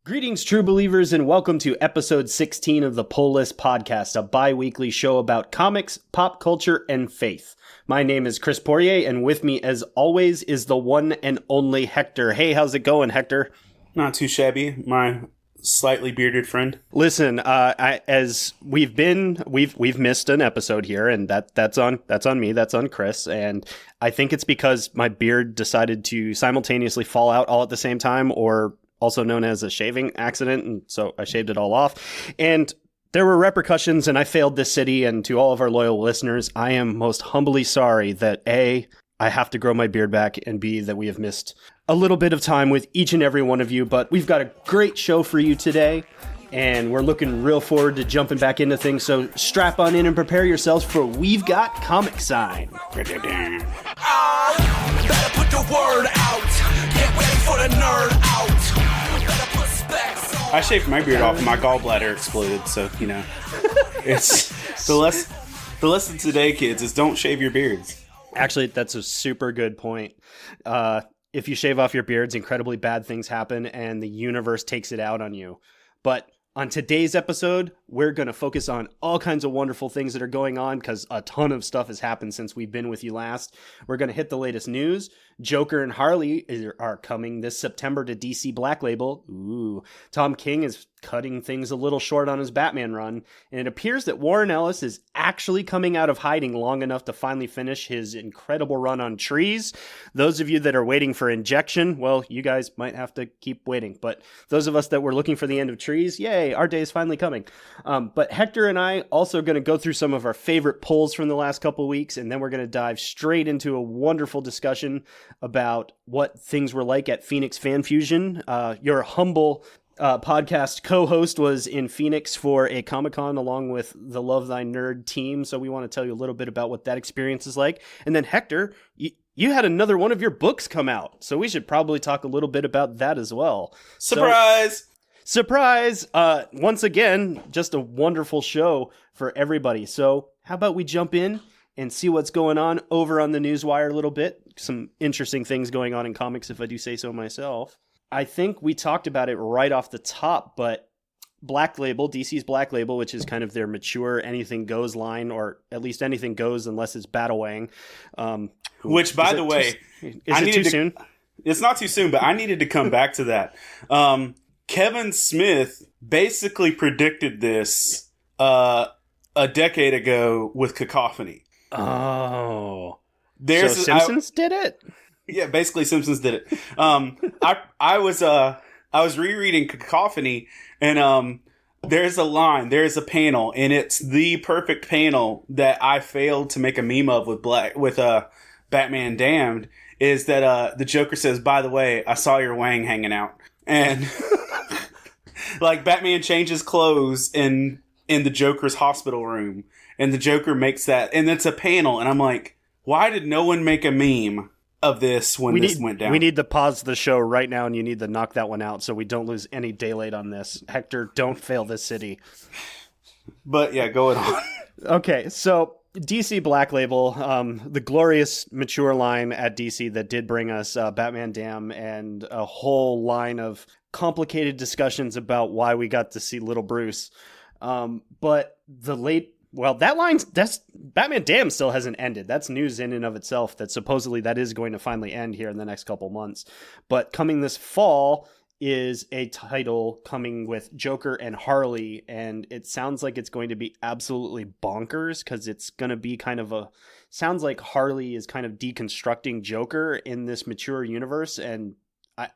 Greetings, true believers, and welcome to episode 16 of the Pull List Podcast, a bi-weekly show about comics, pop culture, and faith. My name is Chris Poirier, and with me, as always, is the one and only Hector. Hey, how's it going, Hector? Not too shabby, my slightly bearded friend. Listen, as we've missed an episode here, and that's on me, that's on Chris, and I think it's because my beard decided to simultaneously fall out all at the same time, or also known as a shaving accident, and so I shaved it all off. And there were repercussions, and I failed this city, and to all of our loyal listeners, I am most humbly sorry that A, I have to grow my beard back, and B, that we have missed a little bit of time with each and every one of you, but we've got a great show for you today, and we're looking real forward to jumping back into things, so strap on in and prepare yourselves for We've Got Comic Sign. Better put the word out. Get ready for the nerd out. Better put specs on. I shaved my beard off and my gallbladder exploded, so, you know. It's the lesson today, kids, is don't shave your beards. Actually, that's a super good point. If you shave off your beards, incredibly bad things happen, and the universe takes it out on you. But on today's episode, we're going to focus on all kinds of wonderful things that are going on because a ton of stuff has happened since we've been with you last. We're going to hit the latest news. Joker and Harley are coming this September to DC Black Label. Ooh. Tom King is cutting things a little short on his Batman run, and it appears that Warren Ellis is actually coming out of hiding long enough to finally finish his incredible run on Trees. Those of you that are waiting for Injection, well, you guys might have to keep waiting, but those of us that were looking for the end of Trees, yay, our day is finally coming. But Hector and I also going to go through some of our favorite pulls from the last couple of weeks, and then we're going to dive straight into a wonderful discussion about what things were like at Phoenix Fan Fusion. Your humble podcast co-host was in Phoenix for a Comic-Con along with the Love Thy Nerd team, so we want to tell you a little bit about what that experience is like. And then Hector, you had another one of your books come out, so we should probably talk a little bit about that as well. Surprise! Surprise! Once again, just a wonderful show for everybody. So how about we jump in and see what's going on over on the Newswire a little bit. Some interesting things going on in comics, if I do say so myself. I think we talked about it right off the top, but Black Label, DC's Black Label, which is kind of their mature anything goes line, or at least anything goes unless it's Battlewang. Which, by the way, is it too soon? It's not too soon, but I needed to come back to that. Kevin Smith basically predicted this a decade ago with Cacophony. Oh. So Simpsons did it? Yeah, basically Simpsons did it. I was rereading Cacophony, and there's a line, there's a panel, and it's the perfect panel that I failed to make a meme of with Batman Damned, is that the Joker says, "By the way, I saw your wang hanging out." And like Batman changes clothes in the Joker's hospital room, and the Joker makes that, and it's a panel, and I'm like, why did no one make a meme of this when this went down? We need to pause the show right now, and you need to knock that one out so we don't lose any daylight on this. Hector, don't fail this city. But yeah, going on. Okay, so DC Black Label, the glorious mature line at DC that did bring us Batman Damn and a whole line of complicated discussions about why we got to see Little Bruce. But that's Batman Damn still hasn't ended. That's news in and of itself that supposedly that is going to finally end here in the next couple months. But coming this fall is a title coming with Joker and Harley, and it sounds like it's going to be absolutely bonkers because it's going to be sounds like Harley is kind of deconstructing Joker in this mature universe, and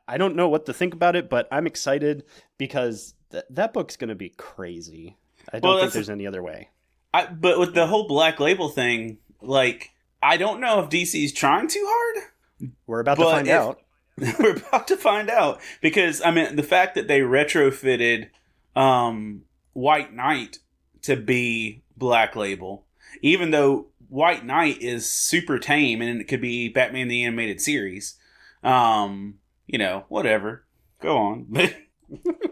I don't know what to think about it, but I'm excited because that book's going to be crazy. I don't think there's any other way. But with the whole Black Label thing, like, I don't know if DC's trying too hard. We're about to find out. We're about to find out. Because, I mean, the fact that they retrofitted White Knight to be Black Label, even though White Knight is super tame and it could be Batman the Animated Series, whatever. Go on.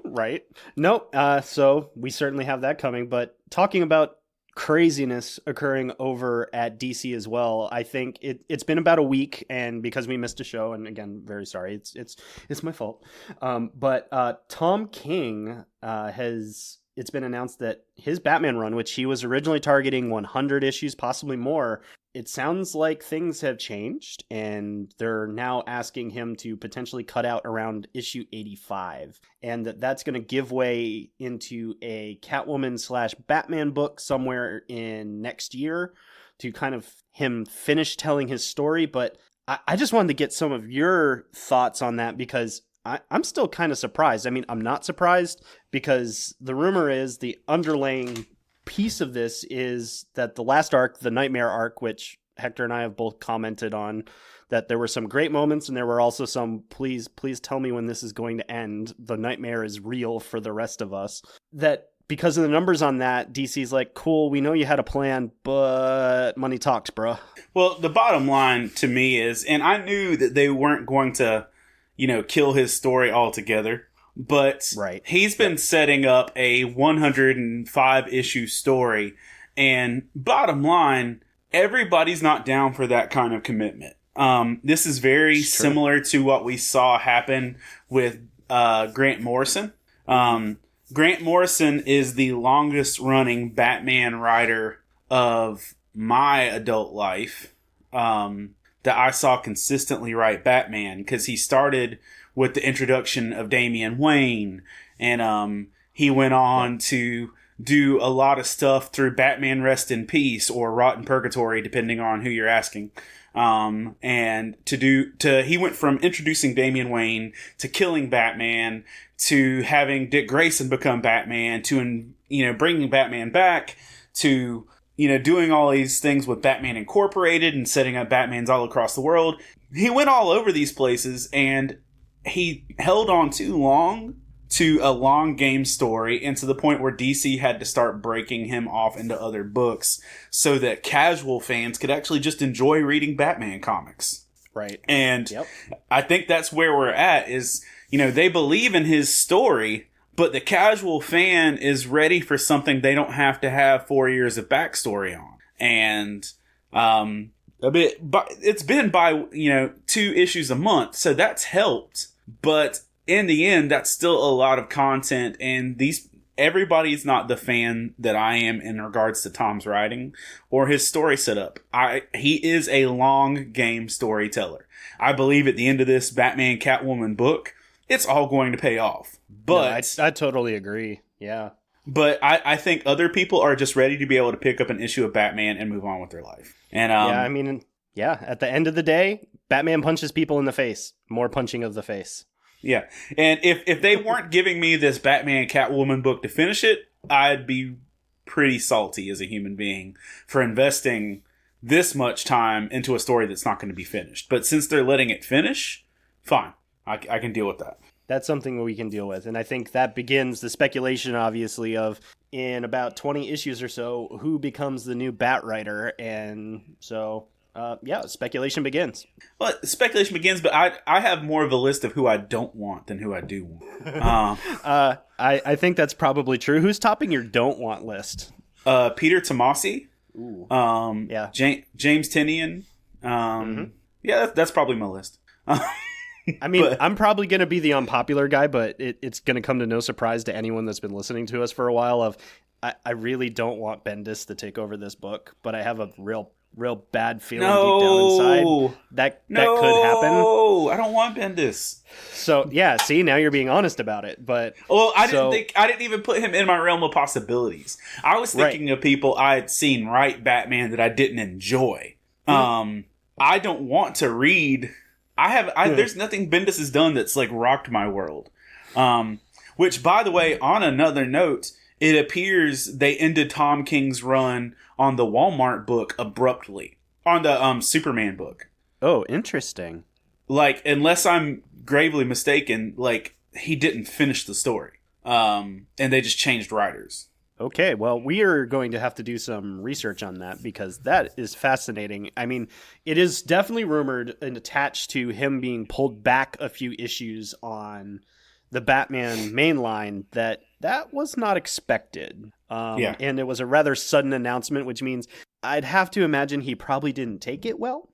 Right. Nope. So we certainly have that coming. But talking about craziness occurring over at DC as well. I think it's been about a week, and because we missed a show, and again, very sorry, it's my fault. But Tom King it's been announced that his Batman run, which he was originally targeting 100 issues, possibly more, it sounds like things have changed, and they're now asking him to potentially cut out around issue 85, and that's going to give way into a Catwoman / Batman book somewhere in next year to kind of him finish telling his story. But I just wanted to get some of your thoughts on that, because I'm still kind of surprised. I mean, I'm not surprised, because the rumor is the underlying piece of this is that the last arc, the Nightmare arc, which Hector and I have both commented on, that there were some great moments and there were also some, please tell me when this is going to end. The nightmare is real for the rest of us. That because of the numbers on that, DC's like, cool, we know you had a plan, but money talks, bro. Well, the bottom line to me is, and I knew that they weren't going to, kill his story altogether. But right. He's been setting up a 105 issue story, and bottom line, everybody's not down for that kind of commitment. This is very similar to what we saw happen with Grant Morrison. Grant Morrison is the longest running Batman writer of my adult life that I saw consistently write Batman, because he started with the introduction of Damian Wayne, and he went on to do a lot of stuff through Batman Rest in Peace or Rotten Purgatory, depending on who you're asking. And he went from introducing Damian Wayne to killing Batman to having Dick Grayson become Batman to bringing Batman back to doing all these things with Batman Incorporated and setting up Batmans all across the world. He went all over these places, and he held on too long to a long game story, and to the point where DC had to start breaking him off into other books so that casual fans could actually just enjoy reading Batman comics. Right. And I think that's where we're at is, they believe in his story, but the casual fan is ready for something they don't have to have 4 years of backstory on. And it's been by 2 issues a month, so that's helped. But in the end, that's still a lot of content, and everybody's not the fan that I am in regards to Tom's writing or his story setup. He is a long game storyteller. I believe at the end of this Batman Catwoman book, it's all going to pay off. But no, I totally agree. Yeah. But I think other people are just ready to be able to pick up an issue of Batman and move on with their life. And at the end of the day, Batman punches people in the face. More punching of the face. Yeah. And if they weren't giving me this Batman Catwoman book to finish it, I'd be pretty salty as a human being for investing this much time into a story that's not going to be finished. But since they're letting it finish, fine. I can deal with that. That's something we can deal with. And I think that begins the speculation, obviously, of in about 20 issues or so, who becomes the new Bat writer. And so, speculation begins. Well, speculation begins, but I have more of a list of who I don't want than who I do want. I think that's probably true. Who's topping your don't want list? Peter Tomasi. Ooh. James Tynion. Yeah, that's probably my list. I mean, I'm probably going to be the unpopular guy, but it's going to come to no surprise to anyone that's been listening to us for a while I really don't want Bendis to take over this book, but I have a real bad feeling deep down inside that could happen. No, I don't want Bendis. So, yeah, see, now you're being honest about it. But I didn't even put him in my realm of possibilities. I was thinking of people I had seen write Batman that I didn't enjoy. I don't want to read... There's nothing Bendis has done that's like rocked my world. Which, by the way, on another note, it appears they ended Tom King's run on the Walmart book abruptly. On the Superman book. Oh, interesting. Like, unless I'm gravely mistaken, like, he didn't finish the story. And they just changed writers. Okay, well, we are going to have to do some research on that because that is fascinating. I mean, it is definitely rumored and attached to him being pulled back a few issues on the Batman main line that was not expected. And it was a rather sudden announcement, which means I'd have to imagine he probably didn't take it well.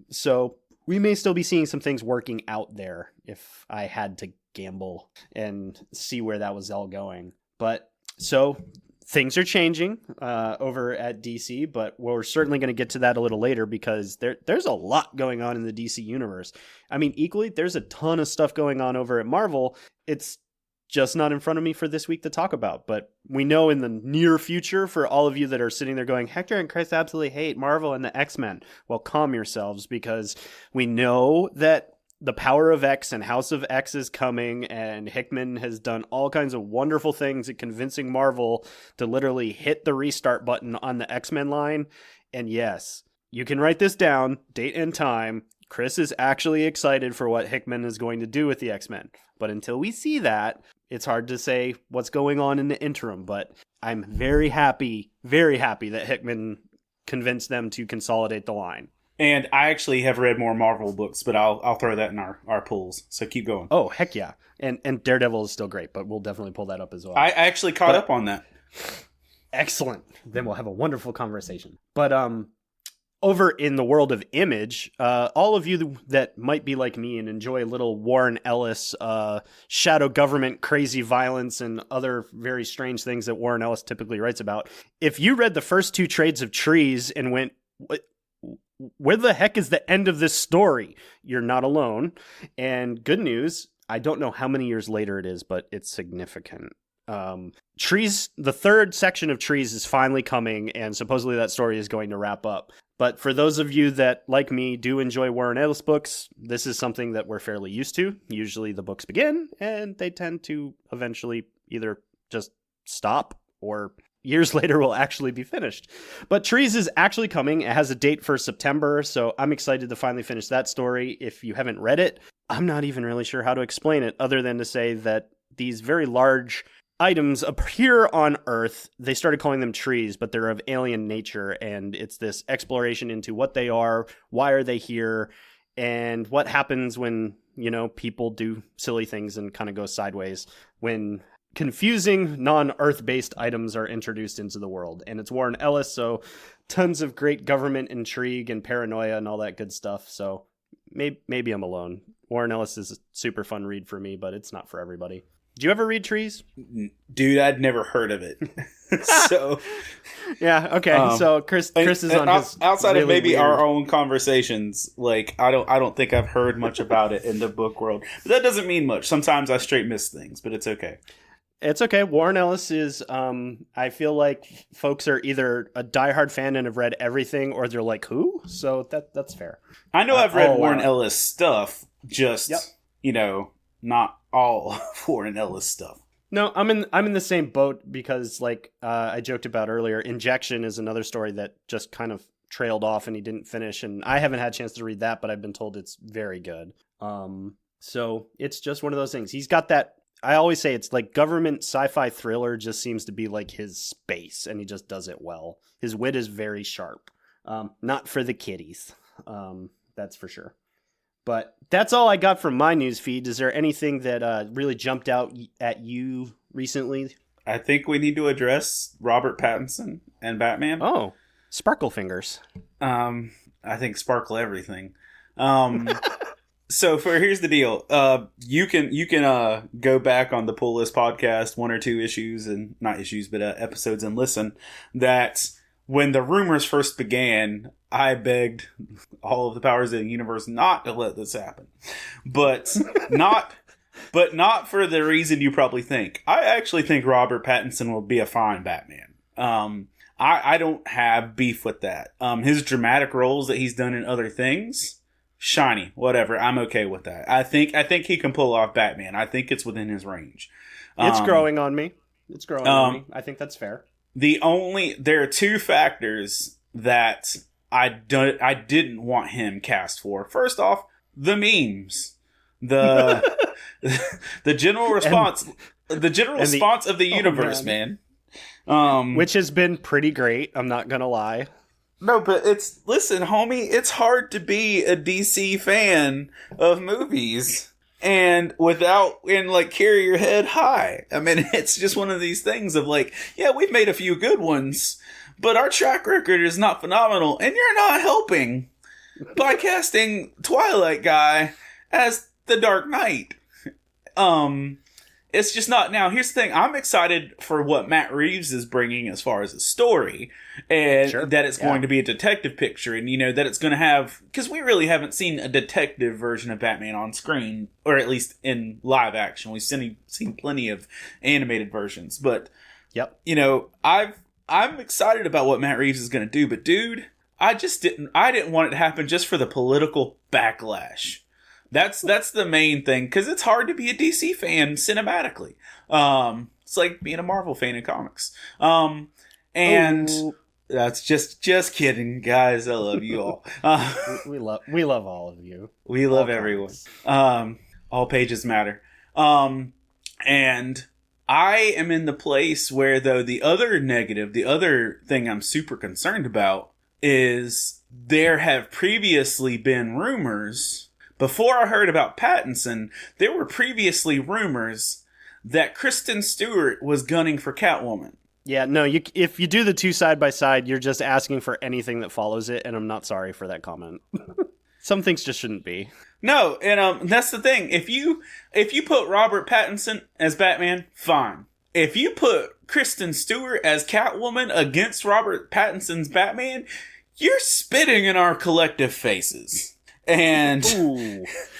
So we may still be seeing some things working out there if I had to gamble and see where that was all going. But so things are changing over at DC, but we're certainly going to get to that a little later because there's a lot going on in the DC universe. I mean, equally, there's a ton of stuff going on over at Marvel. It's just not in front of me for this week to talk about, but we know in the near future, for all of you that are sitting there going, Hector and Chris absolutely hate Marvel and the X-Men, well, calm yourselves, because we know that the Power of X and House of X is coming, and Hickman has done all kinds of wonderful things at convincing Marvel to literally hit the restart button on the X-Men line. And yes, you can write this down, date and time. Chris is actually excited for what Hickman is going to do with the X-Men. But until we see that, it's hard to say what's going on in the interim. But I'm very happy that Hickman convinced them to consolidate the line. And I actually have read more Marvel books, but I'll throw that in our pools. So keep going. Oh, heck yeah. And Daredevil is still great, but we'll definitely pull that up as well. I actually caught up on that. Excellent. Then we'll have a wonderful conversation. But over in the world of Image, all of you that might be like me and enjoy a little Warren Ellis, shadow government, crazy violence, and other very strange things that Warren Ellis typically writes about, if you read the first 2 trades of Trees and went, where the heck is the end of this story? You're not alone. And good news, I don't know how many years later it is, but it's significant. Trees, the 3rd section of Trees is finally coming, and supposedly that story is going to wrap up. But for those of you that, like me, do enjoy Warren Ellis books, this is something that we're fairly used to. Usually the books begin, and they tend to eventually either just stop or years later will actually be finished. But Trees is actually coming. It has a date for September, so I'm excited to finally finish that story. If you haven't read it, I'm not even really sure how to explain it other than to say that these very large items appear on Earth. They started calling them trees, but they're of alien nature, and it's this exploration into what they are, why are they here, and what happens when, people do silly things and kind of go sideways when confusing non-Earth-based items are introduced into the world. And it's Warren Ellis, so tons of great government intrigue and paranoia and all that good stuff. So maybe I'm alone. Warren Ellis is a super fun read for me, but it's not for everybody. Did you ever read Trees? Dude, I'd never heard of it. So yeah, okay. So Chris is on his outside really of maybe weird... our own conversations. Like I don't think I've heard much about it in the book world. But that doesn't mean much. Sometimes I straight miss things, but it's okay. It's okay. Warren Ellis is, I feel like folks are either a diehard fan and have read everything, or they're like, who? So that's fair. I know I've read Warren Ellis stuff, just, not all Warren Ellis stuff. No, I'm in the same boat because, like I joked about earlier, Injection is another story that just kind of trailed off and he didn't finish, and I haven't had a chance to read that, but I've been told it's very good. So it's just one of those things. He's got that. I always say it's like government sci-fi thriller just seems to be like his space, and he just does it well. His wit is very sharp. Not for the kiddies. That's for sure. But that's all I got from my news feed. Is there anything that really jumped out at you recently? I think we need to address Robert Pattinson and Batman. Oh, sparkle fingers. I think sparkle everything. So here's the deal. You can go back on the Pull List podcast, 1 or 2 episodes and listen. That when the rumors first began, I begged all of the powers of the universe not to let this happen, but not for the reason you probably think. I actually think Robert Pattinson will be a fine Batman. I don't have beef with that. His dramatic roles that he's done in other things. Shiny, whatever. I'm okay with that. I think he can pull off Batman. I think it's within his range. It's growing on me. I think that's fair. There are 2 factors that I didn't want him cast for. First off, the memes, the general response, of the universe, man. Which has been pretty great. I'm not gonna lie. No, but listen, homie, it's hard to be a DC fan of movies. and like carry your head high. I mean, it's just one of these things of like, yeah, we've made a few good ones, but our track record is not phenomenal, and you're not helping by casting Twilight guy as the Dark Knight. It's just not. Now, here's the thing. I'm excited for what Matt Reeves is bringing as far as a story, and that it's going to be a detective picture, and, you know, that it's going to have, because we really haven't seen a detective version of Batman on screen, or at least in live action. We've seen plenty of animated versions, but, you know, I'm excited about what Matt Reeves is going to do, but dude, I didn't want it to happen just for the political backlash. That's the main thing, because it's hard to be a DC fan cinematically. It's like being a Marvel fan in comics. And that's just kidding, guys. I love you all. We love all of you. We love everyone. All pages matter. And I am in the place where, though, the other thing I'm super concerned about is there have previously been rumors. Before I heard about Pattinson, there were previously rumors that Kristen Stewart was gunning for Catwoman. Yeah, no, if you do the two side by side, you're just asking for anything that follows it, and I'm not sorry for that comment. Some things just shouldn't be. No, and that's the thing. If you put Robert Pattinson as Batman, fine. If you put Kristen Stewart as Catwoman against Robert Pattinson's Batman, you're spitting in our collective faces. And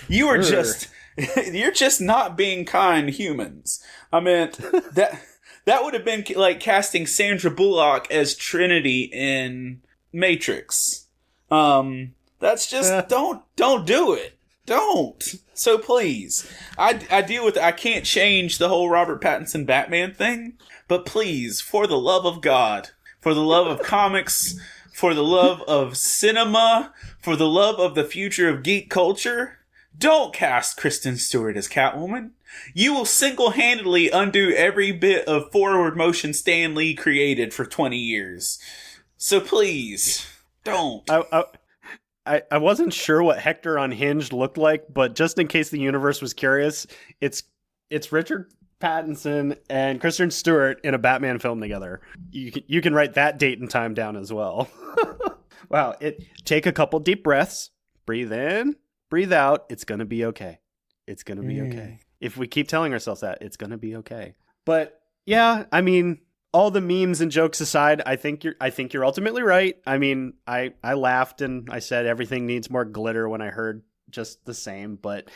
you're just not being kind humans. I mean, that would have been like casting Sandra Bullock as Trinity in Matrix. That's just don't do it. Don't. So please, I deal with it. I can't change the whole Robert Pattinson Batman thing, but please, for the love of God, for the love of comics, for the love of cinema, for the love of the future of geek culture, don't cast Kristen Stewart as Catwoman. You will single-handedly undo every bit of forward motion Stan Lee created for 20 years. So please, don't. I wasn't sure what Hector Unhinged looked like, but just in case the universe was curious, it's Richard Pattinson and Kristen Stewart in a Batman film together. You can write that date and time down as well. Wow. Take a couple deep breaths, breathe in, breathe out. It's going to be okay. It's going to be okay. If we keep telling ourselves that, it's going to be okay. But yeah, I mean, all the memes and jokes aside, I think you're ultimately right. I mean, I laughed and I said everything needs more glitter when I heard just the same, but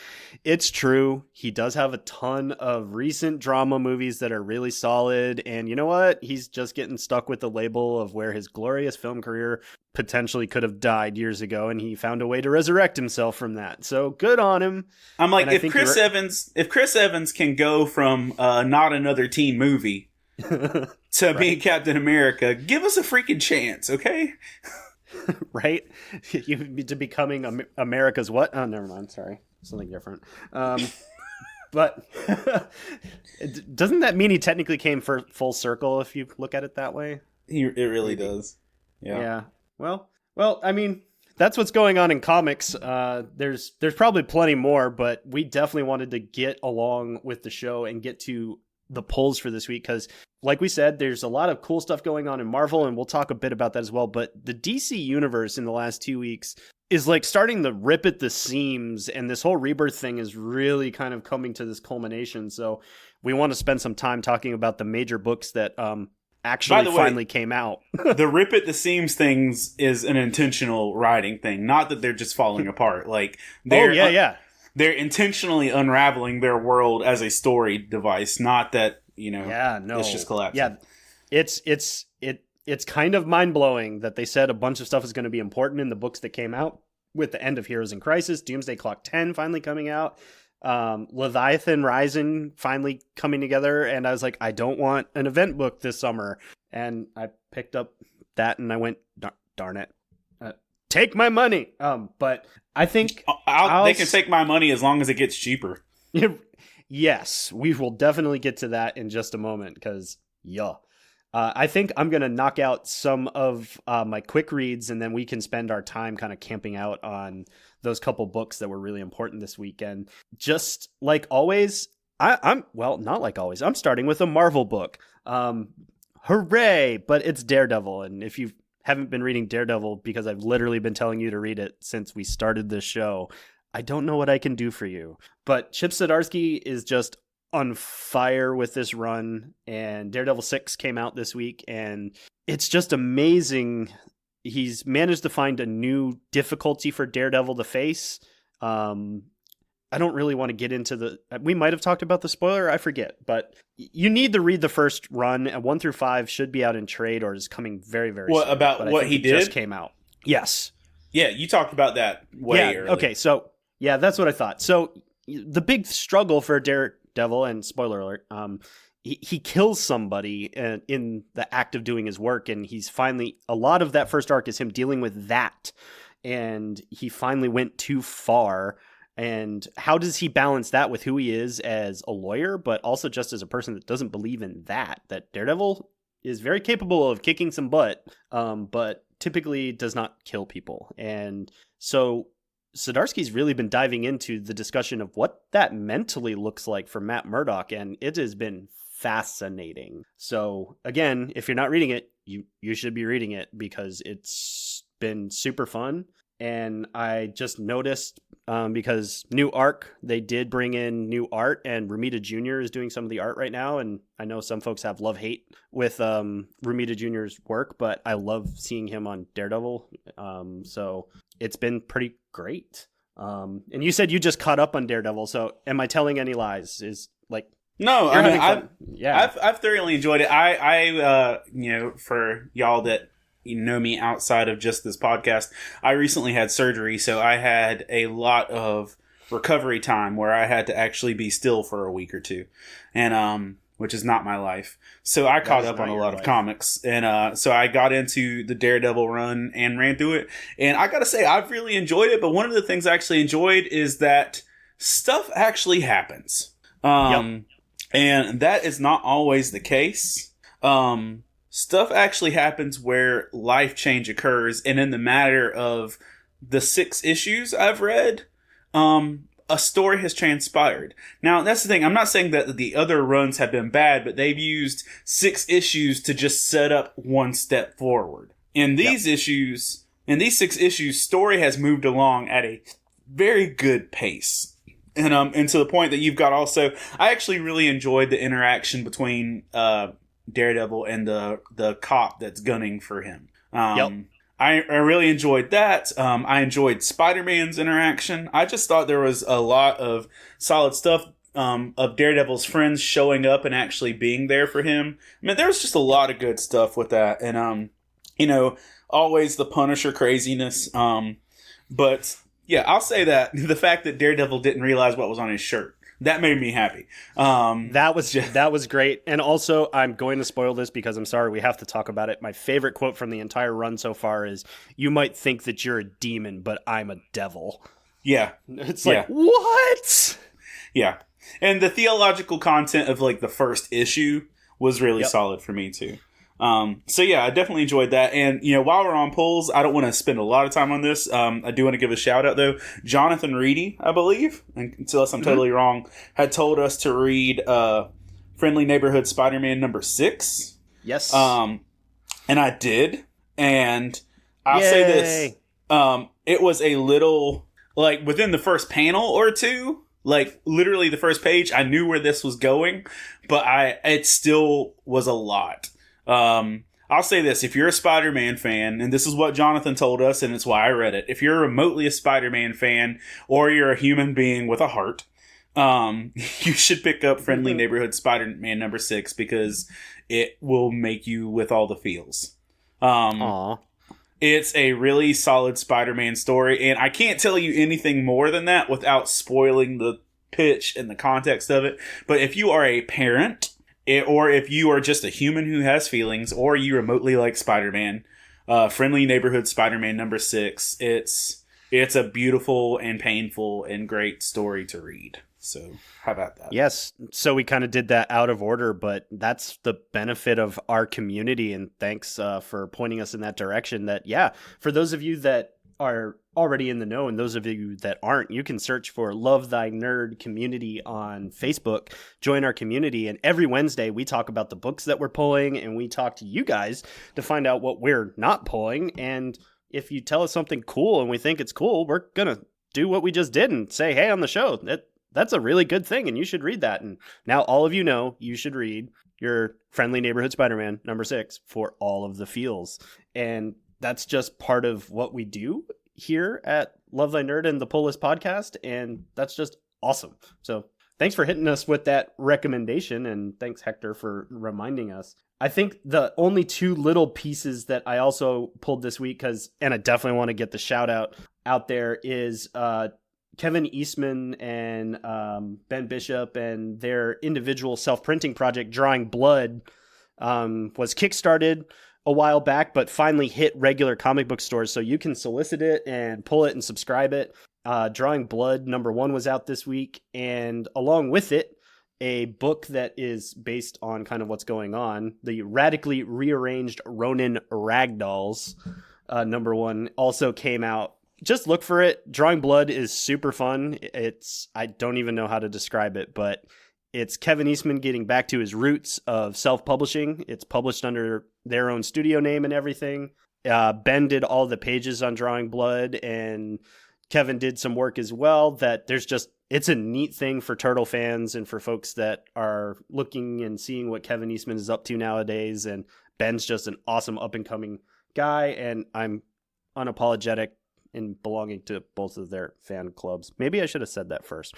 it's true. He does have a ton of recent drama movies that are really solid, and you know what? He's just getting stuck with the label of where his glorious film career potentially could have died years ago, and he found a way to resurrect himself from that. So good on him. I'm like, if Chris Evans can go from not another teen movie to being Captain America, give us a freaking chance, okay? Right? To becoming America's what? Oh, never mind. Sorry. Something different. But doesn't that mean he technically came for full circle if you look at it that way? It really does. Yeah. Well, I mean, that's what's going on in comics. There's probably plenty more, but we definitely wanted to get along with the show and get to the polls for this week because, like we said, there's a lot of cool stuff going on in Marvel, and we'll talk a bit about that as well. But the DC universe in the last 2 weeks is like starting to rip at the seams, and this whole rebirth thing is really kind of coming to this culmination. So we want to spend some time talking about the major books that actually finally came out. The rip at the seams things is an intentional writing thing, not that they're just falling apart. Like they're intentionally unraveling their world as a story device, not that, it's just collapsing. Yeah, it's kind of mind-blowing that they said a bunch of stuff is going to be important in the books that came out with the end of Heroes in Crisis, Doomsday Clock 10 finally coming out, Leviathan Rising finally coming together, and I was like, I don't want an event book this summer, and I picked up that and I went, darn it. Take my money. But I think they can take my money as long as it gets cheaper. Yes, we will definitely get to that in just a moment because, I think I'm going to knock out some of my quick reads, and then we can spend our time kind of camping out on those couple books that were really important this weekend. Just like always, I'm not like always. I'm starting with a Marvel book. Hooray! But it's Daredevil, and if you haven't been reading Daredevil, because I've literally been telling you to read it since we started this show, I don't know what I can do for you. But Chip Zdarsky is just on fire with this run, and Daredevil 6 came out this week, and it's just amazing. He's managed to find a new difficulty for Daredevil to face. I don't really want to get into we might have talked about the spoiler, I forget, but you need to read the first run, and 1 through 5 should be out in trade or is coming very, very soon. About what he did? Just came out. Yes. Yeah, you talked about that way earlier. Okay, so yeah, that's what I thought. So the big struggle for Daredevil, and spoiler alert, he kills somebody in the act of doing his work, and he's finally, a lot of that first arc is him dealing with that, and he finally went too far. And how does he balance that with who he is as a lawyer, but also just as a person that doesn't believe in that Daredevil is very capable of kicking some butt, but typically does not kill people. And so Zdarsky's really been diving into the discussion of what that mentally looks like for Matt Murdock, and it has been fascinating. So again, if you're not reading it, you should be reading it, because it's been super fun. And I just noticed, because new arc, they did bring in new art, and Romita Jr. is doing some of the art right now. And I know some folks have love-hate with Romita Jr.'s work, but I love seeing him on Daredevil. So it's been pretty great. And you said you just caught up on Daredevil, so am I telling any lies? No, I mean, I've thoroughly enjoyed it. I for y'all that know me outside of just this podcast, I recently had surgery, so I had a lot of recovery time where I had to actually be still for a week or two, and which is not my life. So I caught up on a lot of comics, and so I got into the Daredevil run and ran through it. And I gotta say, I've really enjoyed it. But one of the things I actually enjoyed is that stuff actually happens, and that is not always the case. Stuff actually happens where life change occurs, and in the matter of the 6 issues I've read, a story has transpired. Now, that's the thing. I'm not saying that the other runs have been bad, but they've used 6 issues to just set up one step forward. In these issues, in these 6 issues, story has moved along at a very good pace. And to the point that you've got also, I actually really enjoyed the interaction between Daredevil and the cop that's gunning for him. I really enjoyed that. I enjoyed Spider-Man's interaction. I just thought there was a lot of solid stuff of Daredevil's friends showing up and actually being there for him. I mean, there was just a lot of good stuff with that. And, always the Punisher craziness. But yeah, I'll say that the fact that Daredevil didn't realize what was on his shirt, that made me happy. That was great. And also, I'm going to spoil this because I'm sorry, we have to talk about it. My favorite quote from the entire run so far is, "You might think that you're a demon, but I'm a devil." Yeah. It's like, what? Yeah. And the theological content of the first issue was really solid for me too. So yeah, I definitely enjoyed that. And, while we're on polls, I don't want to spend a lot of time on this. I do want to give a shout out though. Jonathan Reedy, I believe, unless I'm totally wrong, had told us to read, Friendly Neighborhood Spider-Man number 6. Yes. And I did. And I'll say this, it was a little, within the first panel or two, literally the first page, I knew where this was going, but it still was a lot. I'll say this, if you're a Spider-Man fan, and this is what Jonathan told us, and it's why I read it, if you're remotely a Spider-Man fan, or you're a human being with a heart, you should pick up Friendly Neighborhood Spider-Man number 6, because it will make you with all the feels. It's a really solid Spider-Man story, and I can't tell you anything more than that without spoiling the pitch and the context of it, but if you are a parent, or if you are just a human who has feelings, or you remotely like Spider-Man, Friendly Neighborhood Spider-Man number 6, it's a beautiful and painful and great story to read. So how about that? Yes. So we kind of did that out of order, but that's the benefit of our community. And thanks for pointing us in that direction. That, yeah, for those of you that are already in the know and those of you that aren't, you can search for Love Thy Nerd Community on Facebook. Join our community. And every Wednesday we talk about the books that we're pulling, and we talk to you guys to find out what we're not pulling. And if you tell us something cool and we think it's cool, we're going to do what we just did and say, hey, on the show, that's a really good thing, and you should read that. And now all of you know you should read your Friendly Neighborhood Spider-Man #6 for all of the feels. And that's just part of what we do here at Love Thy Nerd and the Pull List Podcast, and that's just awesome. So thanks for hitting us with that recommendation, and thanks, Hector, for reminding us. I think the only two little pieces that I also pulled this week, and I definitely want to get the shout out there, is Kevin Eastman and Ben Bishop and their individual self-printing project, Drawing Blood, was kickstarted a while back, but finally hit regular comic book stores. So you can solicit it and pull it and subscribe it. Drawing Blood #1 was out this week. And along with it, a book that is based on kind of what's going on, the radically rearranged Ronin Ragdolls #1 also came out. Just look for it. Drawing Blood is super fun. I don't even know how to describe it, but it's Kevin Eastman getting back to his roots of self-publishing. It's published under their own studio name and everything. Ben did all the pages on Drawing Blood, and Kevin did some work as well. It's a neat thing for Turtle fans and for folks that are looking and seeing what Kevin Eastman is up to nowadays. And Ben's just an awesome up-and-coming guy, and I'm unapologetic in belonging to both of their fan clubs. Maybe I should have said that first.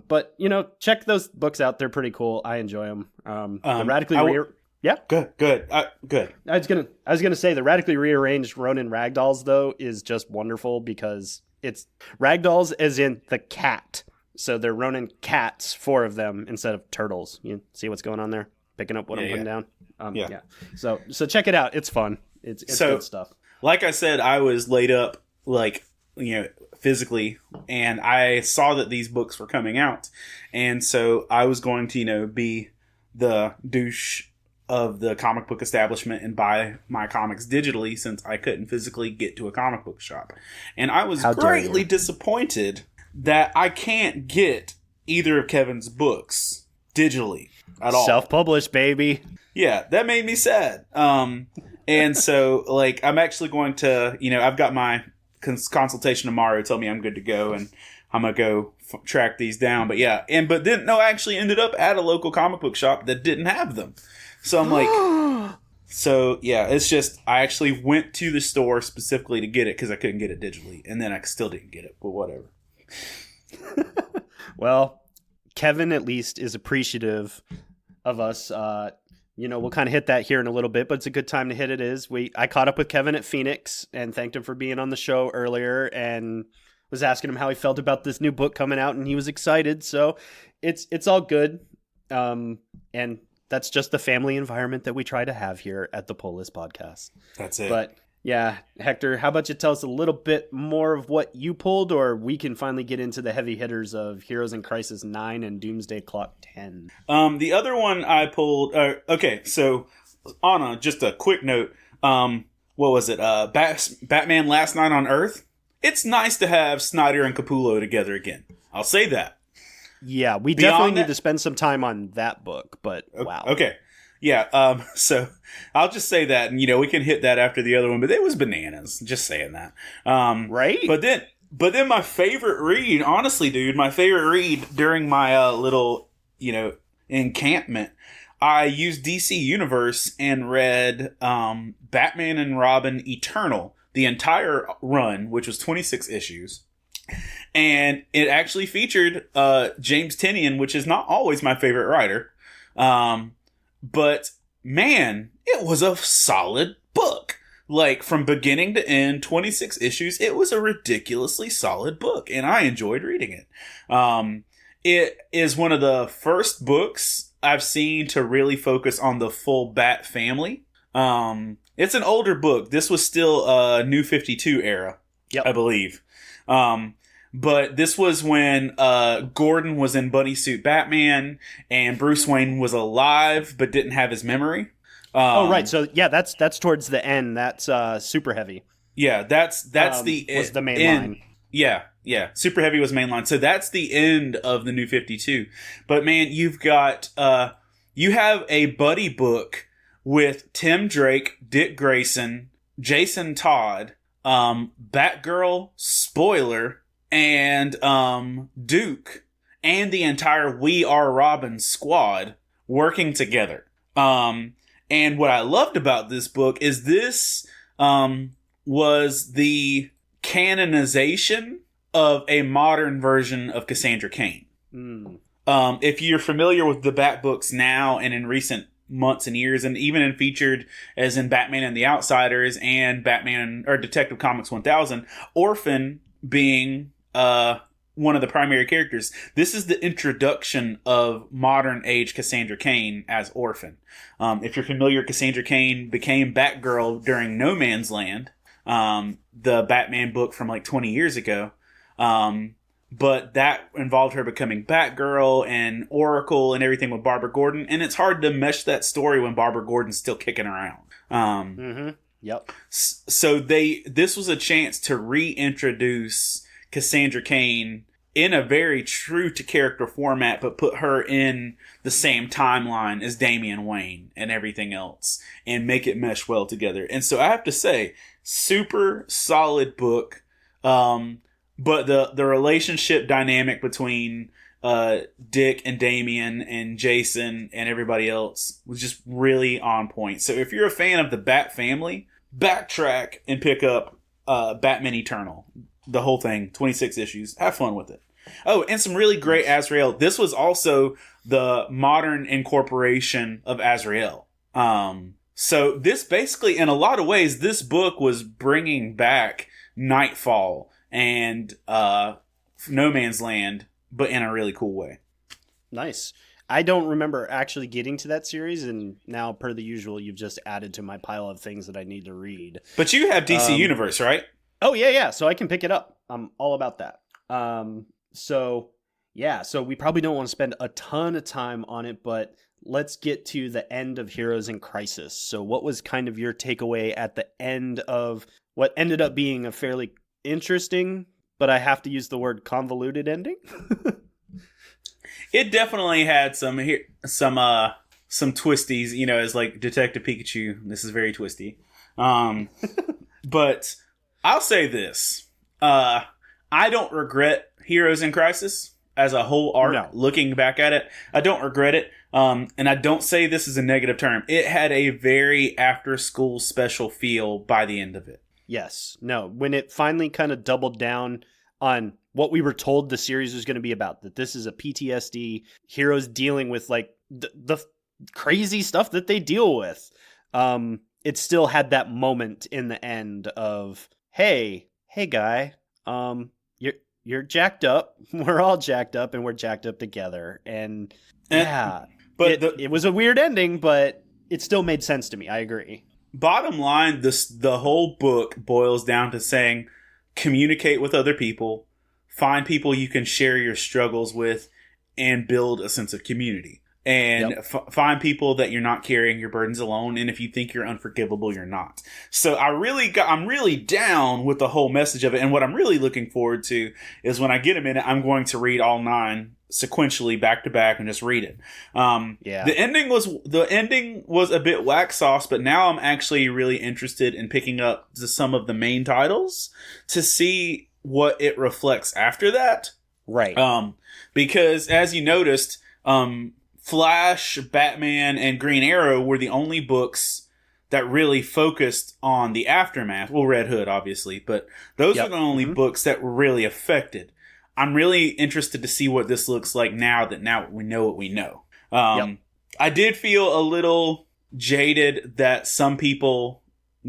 But, check those books out. They're pretty cool. I enjoy them. The Radically Yeah? Good. Good. I was gonna say the Radically Rearranged Ronin Ragdolls, though, is just wonderful because it's Ragdolls as in the cat. So they're Ronin cats, 4 of them, instead of turtles. You see what's going on there? Picking up what I'm putting down? Yeah. So check it out. It's fun. It's good stuff. Like I said, I was laid up, physically, and I saw that these books were coming out, and so I was going to be the douche of the comic book establishment and buy my comics digitally, since I couldn't physically get to a comic book shop. And I was greatly disappointed that I can't get either of Kevin's books digitally at all. Self-published, baby. Yeah, that made me sad. And so I'm actually going to, I've got my consultation tomorrow, told me I'm good to go, and I'm gonna go track these down. But yeah, but then I actually ended up at a local comic book shop that didn't have them. So I'm like, so yeah, it's just I actually went to the store specifically to get it because I couldn't get it digitally, and then I still didn't get it. But whatever. Well, Kevin at least is appreciative of us. We'll kind of hit that here in a little bit, but it's a good time to hit it. I caught up with Kevin at Phoenix and thanked him for being on the show earlier, and was asking him how he felt about this new book coming out, and he was excited. So it's all good. And that's just the family environment that we try to have here at the Pull List Podcast. That's it. But yeah, Hector, how about you tell us a little bit more of what you pulled, or we can finally get into the heavy hitters of Heroes in Crisis 9 and Doomsday Clock 10. The other one I pulled, okay, so on just a quick note, what was it? Batman Last Night on Earth. It's nice to have Snyder and Capullo together again. I'll say that. Yeah, we definitely need to spend some time on that book, but wow. Okay. Yeah, so I'll just say that, and we can hit that after the other one, but it was bananas, just saying that. Right? But then my favorite read, honestly, dude, my favorite read during my little, encampment, I used DC Universe and read Batman and Robin Eternal, the entire run, which was 26 issues. And it actually featured James Tynion, which is not always my favorite writer. But man, it was a solid book. From beginning to end, 26 issues. It was a ridiculously solid book, and I enjoyed reading it. It is one of the first books I've seen to really focus on the full Bat family. It's an older book. This was still New 52 era, I believe. But this was when Gordon was in bunny suit Batman, and Bruce Wayne was alive but didn't have his memory. Right. So yeah, that's towards the end. That's super heavy. Yeah, that's the was the main end. line. Yeah. Super Heavy was mainline. So that's the end of the New 52. But man, you've got you have a buddy book with Tim Drake, Dick Grayson, Jason Todd, Batgirl, Spoiler, and Duke, and the entire We Are Robin squad working together. And what I loved about this book is this was the canonization of a modern version of Cassandra Cain. If you're familiar with the Bat books now and in recent months and years, and even in featured as in Batman and the Outsiders and Batman or Detective Comics 1000, Orphan being one of the primary characters. This is the introduction of modern age Cassandra Cain as Orphan. If you're familiar, Cassandra Cain became Batgirl during No Man's Land, the Batman book from like 20 years ago. But that involved her becoming Batgirl and Oracle and everything with Barbara Gordon. And it's hard to mesh that story when Barbara Gordon's still kicking around. Yep. So this was a chance to reintroduce Cassandra Cain in a very true to character format, but put her in the same timeline as Damian Wayne and everything else and make it mesh well together. And so I have to say, super solid book. But the relationship dynamic between Dick and Damian and Jason and everybody else was just really on point. So if you're a fan of the Bat family, backtrack and pick up Batman Eternal. The whole thing, 26 issues. Have fun with it. Oh, and some really great Azrael. This was also the modern incorporation of Azrael. So this basically, in a lot of ways, this book was bringing back Nightfall and No Man's Land, but in a really cool way. Nice. I don't remember actually getting to that series, and now, per the usual, you've just added to my pile of things that I need to read. But you have DC Universe, right? Oh, yeah. So I can pick it up. I'm all about that. So we probably don't want to spend a ton of time on it, but let's get to the end of Heroes in Crisis. So what was kind of your takeaway at the end of what ended up being a fairly interesting, but I have to use the word convoluted ending? It definitely had some twisties, as like Detective Pikachu. This is very twisty. But I'll say this. I don't regret Heroes in Crisis as a whole arc. No. Looking back at it, I don't regret it. And I don't say this is a negative term. It had a very after-school special feel by the end of it. Yes. No. When it finally kind of doubled down on what we were told the series was going to be about, that this is a PTSD, heroes dealing with like the crazy stuff that they deal with. It still had that moment in the end of, hey guy, you're jacked up. We're all jacked up, and we're jacked up together. And yeah, but it was a weird ending, but it still made sense to me. I agree. Bottom line, the whole book boils down to saying, communicate with other people, find people you can share your struggles with, and build a sense of community. And find people that you're not carrying your burdens alone. And if you think you're unforgivable, you're not. So I'm really down with the whole message of it. And what I'm really looking forward to is when I get a minute, I'm going to read all 9 sequentially back to back and just read it. The ending was a bit whack sauce, but now I'm actually really interested in picking up some of the main titles to see what it reflects after that. Right. Because as you noticed, Flash, Batman, and Green Arrow were the only books that really focused on the aftermath. Well, Red Hood, obviously, but those are the only books that were really affected. I'm really interested to see what this looks like now we know what we know. I did feel a little jaded that some people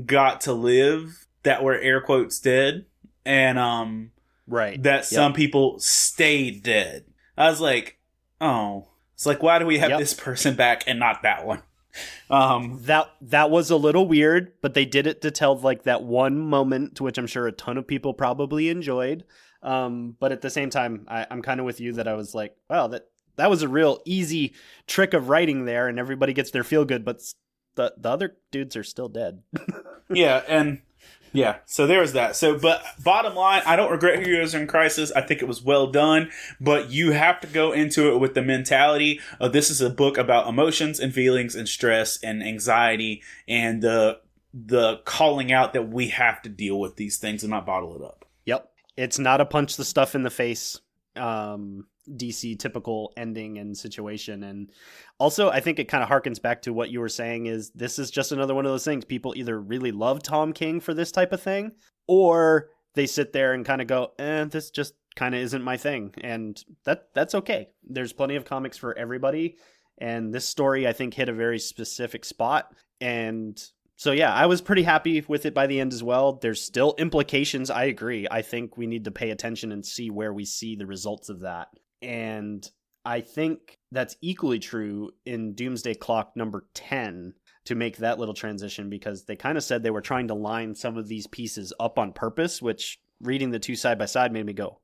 got to live that were air quotes dead, and that some people stayed dead. I was like, oh. It's like, why do we have this person back and not that one? That was a little weird, but they did it to tell like that one moment, which I'm sure a ton of people probably enjoyed. But at the same time, I'm kind of with you that I was like, wow, that was a real easy trick of writing there, and everybody gets their feel good, but the other dudes are still dead. So there was that. So, but bottom line, I don't regret Heroes in Crisis. I think it was well done, but you have to go into it with the mentality of this is a book about emotions and feelings and stress and anxiety and the calling out that we have to deal with these things and not bottle it up. Yep. It's not a punch the stuff in the face DC typical ending and situation. And also, I think it kind of harkens back to what you were saying is this is just another one of those things. People either really love Tom King for this type of thing, or they sit there and kind of go, this just kind of isn't my thing. And that's okay. There's plenty of comics for everybody. And this story, I think, hit a very specific spot. And so, yeah, I was pretty happy with it by the end as well. There's still implications. I agree. I think we need to pay attention and see where we see the results of that. And I think that's equally true in Doomsday Clock number 10 to make that little transition, because they kind of said they were trying to line some of these pieces up on purpose, which reading the two side by side made me go,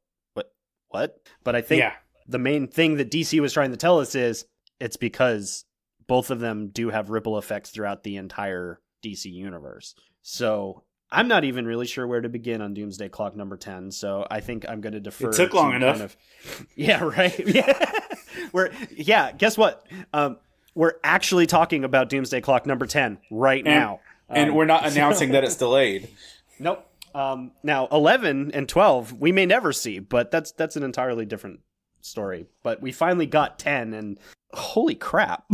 what? But I think the main thing that DC was trying to tell us is it's because both of them do have ripple effects throughout the entire DC universe. So I'm not even really sure where to begin on Doomsday Clock number 10. So I think I'm going to defer. It took long enough. Yeah, right. Yeah. Guess what? We're actually talking about Doomsday Clock number 10 now. And we're not announcing that it's delayed. Nope. Now 11 and 12 we may never see, but that's an entirely different story. But we finally got 10, and holy crap.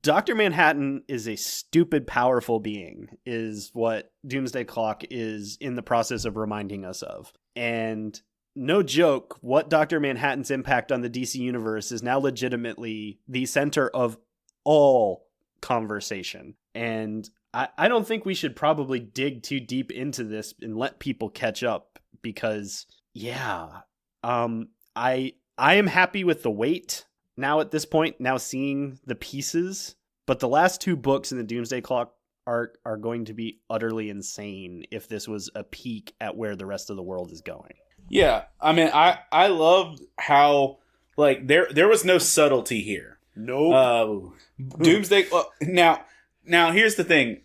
Dr. Manhattan is a stupid, powerful being, is what Doomsday Clock is in the process of reminding us of. And no joke, what Dr. Manhattan's impact on the DC universe is now legitimately the center of all conversation. And I don't think we should probably dig too deep into this and let people catch up, because, I am happy with the wait. Now at this point, now seeing the pieces, but the last two books in the Doomsday Clock are going to be utterly insane if this was a peek at where the rest of the world is going. Yeah, I mean, I love how, like, there was no subtlety here. Nope. Doomsday. Now here's the thing: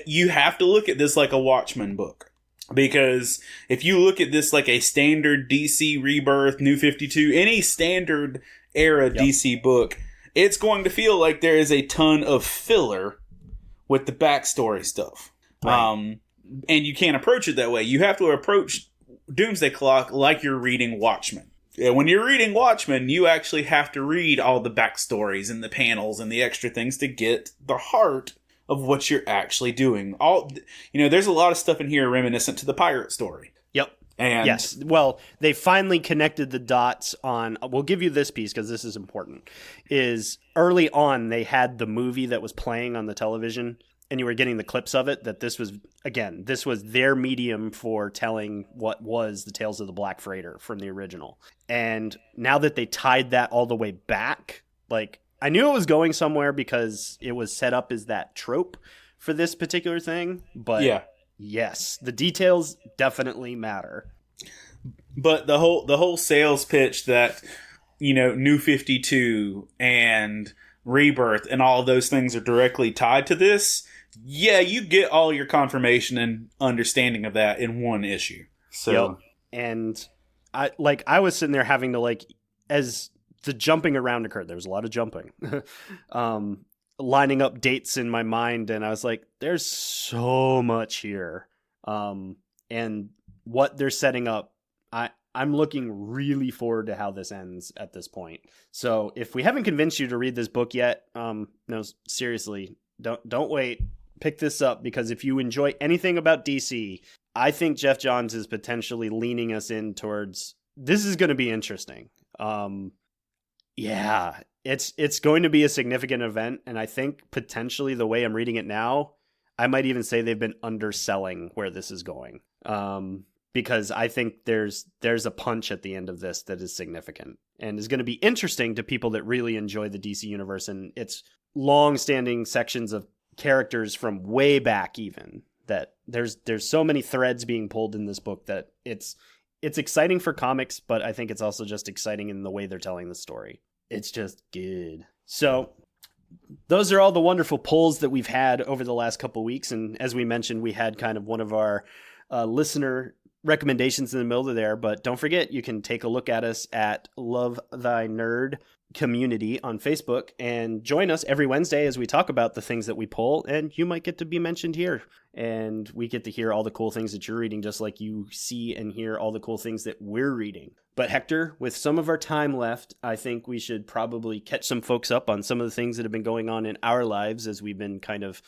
you have to look at this like a Watchmen book. Because if you look at this like a standard DC Rebirth, New 52, any standard era DC book, it's going to feel like there is a ton of filler with the backstory stuff. Right. And you can't approach it that way. You have to approach Doomsday Clock like you're reading Watchmen. And when you're reading Watchmen, you actually have to read all the backstories and the panels and the extra things to get the heart of what you're actually doing. There's a lot of stuff in here reminiscent to the pirate story. Yep. And yes. Well, they finally connected the dots on, we'll give you this piece because this is important, is early on they had the movie that was playing on the television and you were getting the clips of it, that this was their medium for telling what was the Tales of the Black Freighter from the original. And now that they tied that all the way back, like, I knew it was going somewhere because it was set up as that trope for this particular thing, but yes, the details definitely matter. But the whole sales pitch that, New 52 and Rebirth and all of those things are directly tied to this, you get all your confirmation and understanding of that in one issue. So, and I was sitting there having to, as the jumping around occurred, there was a lot of jumping, lining up dates in my mind, and I was like, there's so much here. And what they're setting up, I'm looking really forward to how this ends at this point. So if we haven't convinced you to read this book yet, no, seriously, don't wait. Pick this up, because if you enjoy anything about DC, I think Jeff Johns is potentially leaning us in towards, this is going to be interesting. Yeah, it's going to be a significant event, and I think potentially the way I'm reading it now, I might even say they've been underselling where this is going. Because I think there's a punch at the end of this that is significant and is going to be interesting to people that really enjoy the DC universe and its long-standing sections of characters from way back even that there's so many threads being pulled in this book that it's exciting for comics, but I think it's also just exciting in the way they're telling the story. It's just good. So those are all the wonderful pulls that we've had over the last couple weeks. And as we mentioned, we had kind of one of our listener recommendations in the middle of there. But don't forget, you can take a look at us at Love Thy Nerd community on Facebook and join us every Wednesday as we talk about the things that we pull, and you might get to be mentioned here, and we get to hear all the cool things that you're reading, just like you see and hear all the cool things that we're reading. But Hector, with some of our time left, I think we should probably catch some folks up on some of the things that have been going on in our lives, as we've been kind of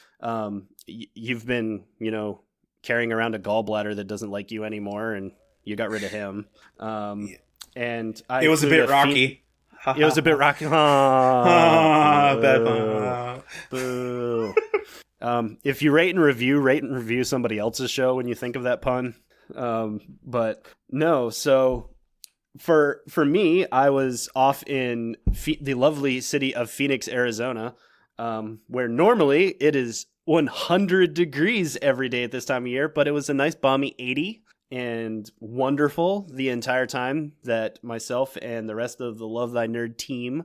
you've been, you know, carrying around a gallbladder that doesn't like you anymore, and you got rid of him. And it was a bit rocky. It was a bit rocky. Boo. If you rate and review somebody else's show when you think of that pun. But no, so for me, I was off in the lovely city of Phoenix, Arizona, where normally it is 100 degrees every day at this time of year, but it was a nice balmy 80. And wonderful the entire time that myself and the rest of the Love Thy Nerd team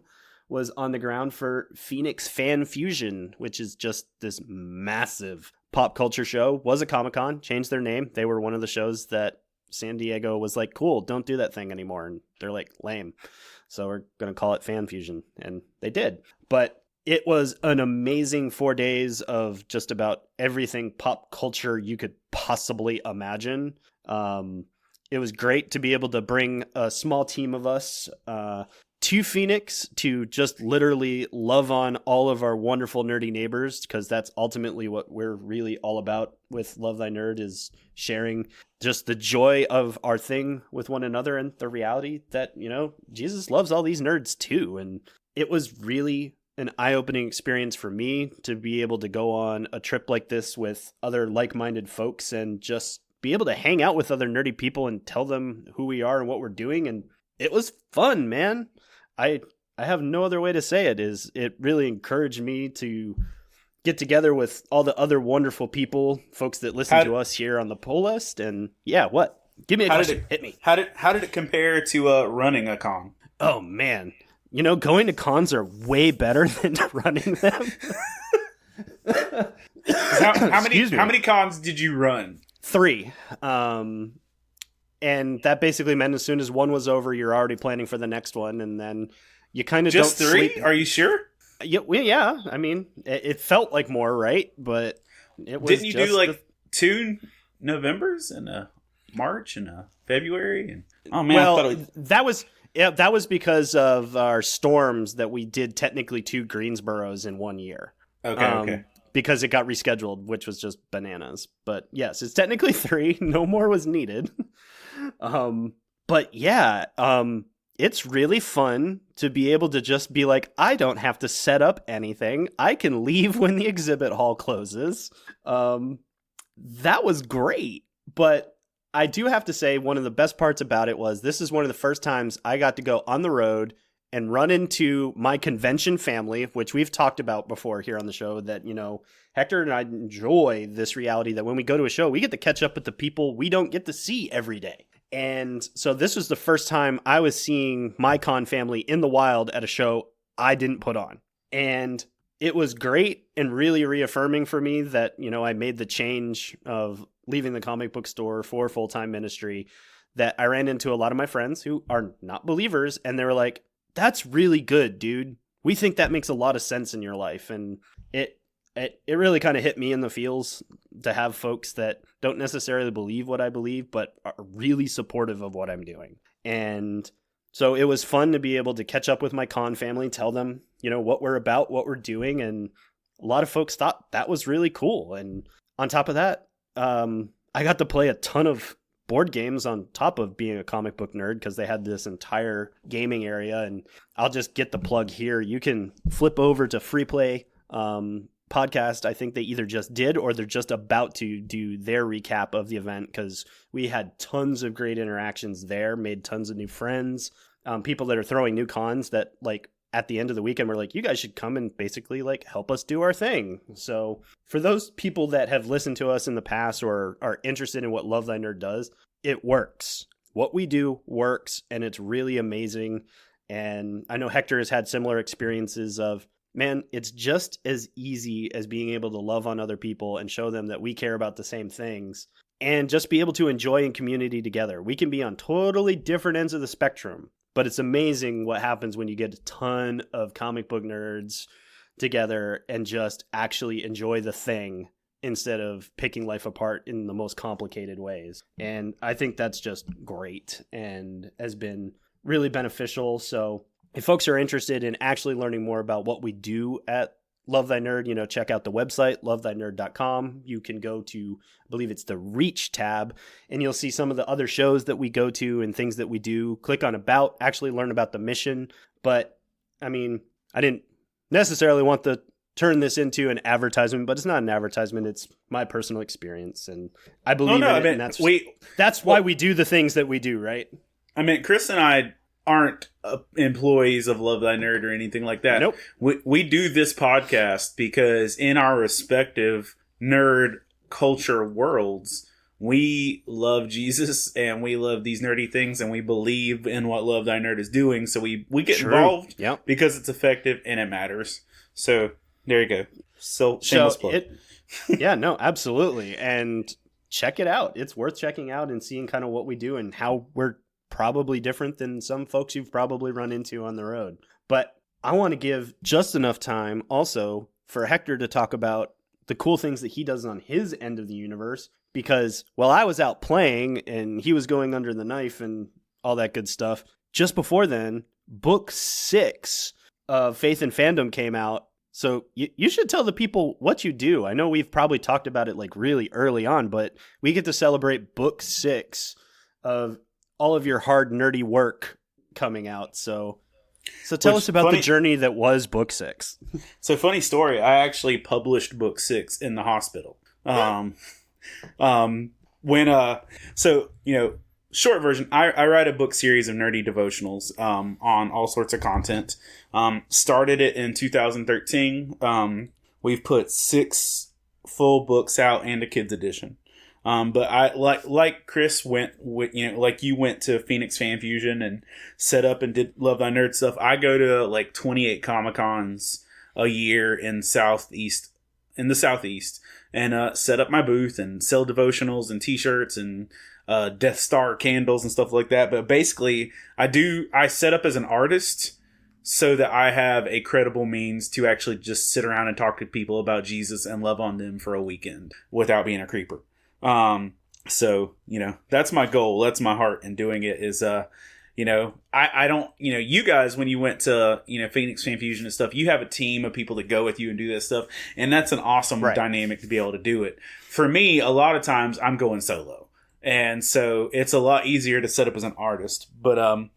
was on the ground for Phoenix Fan Fusion, which is just this massive pop culture show. Was a Comic-Con, changed their name. They were one of the shows that San Diego was like, cool, don't do that thing anymore. And they're like, lame. So we're going to call it Fan Fusion. And they did. But it was an amazing 4 days of just about everything pop culture you could possibly imagine. It was great to be able to bring a small team of us to Phoenix to just literally love on all of our wonderful nerdy neighbors, because that's ultimately what we're really all about with Love Thy Nerd, is sharing just the joy of our thing with one another, and the reality that, you know, Jesus loves all these nerds too. And it was really an eye-opening experience for me to be able to go on a trip like this with other like-minded folks and just be able to hang out with other nerdy people and tell them who we are and what we're doing. And it was fun, man. I have no other way to say it. It really encouraged me to get together with all the other wonderful people, folks that listen to us here on the pull list. And yeah, what? Give me a question. Hit me. How did it compare to running a con? Oh man, you know, going to cons are way better than running them. How many cons did you run? 3. And that basically meant as soon as one was over, you're already planning for the next one, and then you kind of just don't 3? sleep. Are you sure? Yeah. I mean, it felt like more, right? But it was. Didn't you do like 2 Novembers and a March and a February? And oh man, well, that was because of our storms that we did technically 2 Greensboros in 1 year. Okay. Because it got rescheduled, which was just bananas. But yes, it's technically 3. No more was needed. But yeah, it's really fun to be able to just be like, I don't have to set up anything. I can leave when the exhibit hall closes. That was great. But I do have to say, one of the best parts about it was this is one of the first times I got to go on the road and run into my convention family, which we've talked about before here on the show, that, you know, Hector and I enjoy this reality that when we go to a show, we get to catch up with the people we don't get to see every day. And so this was the first time I was seeing my con family in the wild at a show I didn't put on. And it was great and really reaffirming for me that, you know, I made the change of leaving the comic book store for full-time ministry, that I ran into a lot of my friends who are not believers, and they were like, that's really good, dude. We think that makes a lot of sense in your life. And it really kind of hit me in the feels to have folks that don't necessarily believe what I believe, but are really supportive of what I'm doing. And so it was fun to be able to catch up with my con family, tell them, you know, what we're about, what we're doing. And a lot of folks thought that was really cool. And on top of that, I got to play a ton of board games on top of being a comic book nerd, because they had this entire gaming area. And I'll just get the plug here. You can flip over to Free Play podcast. I think they either just did or they're just about to do their recap of the event, because we had tons of great interactions there, made tons of new friends, people that are throwing new cons that like at the end of the weekend, we're like, you guys should come and basically like help us do our thing. So for those people that have listened to us in the past or are interested in what Love Thy Nerd does, it works. What we do works, and it's really amazing. And I know Hector has had similar experiences of, man, it's just as easy as being able to love on other people and show them that we care about the same things and just be able to enjoy in community together. We can be on totally different ends of the spectrum, but it's amazing what happens when you get a ton of comic book nerds together and just actually enjoy the thing instead of picking life apart in the most complicated ways. And I think that's just great and has been really beneficial. So if folks are interested in actually learning more about what we do at Love Thy Nerd, check out the website, lovethynerd.com. You can go to, I believe it's the Reach tab, and you'll see some of the other shows that we go to and things that we do. Click on About, actually learn about the mission. But, I mean, I didn't necessarily want to turn this into an advertisement, but it's not an advertisement. It's my personal experience, and I believe in it, and that's why we do the things that we do, right? I mean, Chris and I aren't employees of Love Thy Nerd or anything like that. Nope. We do this podcast because in our respective nerd culture worlds, we love Jesus and we love these nerdy things and we believe in what Love Thy Nerd is doing. So we get involved because it's effective and it matters. So there you go. So shameless plug. Yeah, no, absolutely. And check it out. It's worth checking out and seeing kind of what we do and how we're probably different than some folks you've probably run into on the road. But I want to give just enough time also for Hector to talk about the cool things that he does on his end of the universe, because while I was out playing and he was going under the knife and all that good stuff, just before then, book 6 of Faith and Fandom came out. So you should tell the people what you do. I know we've probably talked about it like really early on, but we get to celebrate book 6 of all of your hard nerdy work coming out. So tell us about the journey that was book 6. So funny story. I actually published book 6 in the hospital. Short version, I write a book series of nerdy devotionals, on all sorts of content. Started it in 2013. We've put 6 full books out and a kids edition. But I like Chris went with, like you went to Phoenix Fan Fusion and set up and did Love Thy Nerd stuff. I go to like 28 Comic Cons a year in the Southeast, and set up my booth and sell devotionals and T-shirts and Death Star candles and stuff like that. But basically, I set up as an artist so that I have a credible means to actually just sit around and talk to people about Jesus and love on them for a weekend without being a creeper. So, that's my goal. That's my heart in doing it is, I don't, you guys, when you went to, Phoenix Fan Fusion and stuff, you have a team of people that go with you and do this stuff. And that's an awesome dynamic to be able to do it. For me, a lot of times I'm going solo. And so it's a lot easier to set up as an artist. But,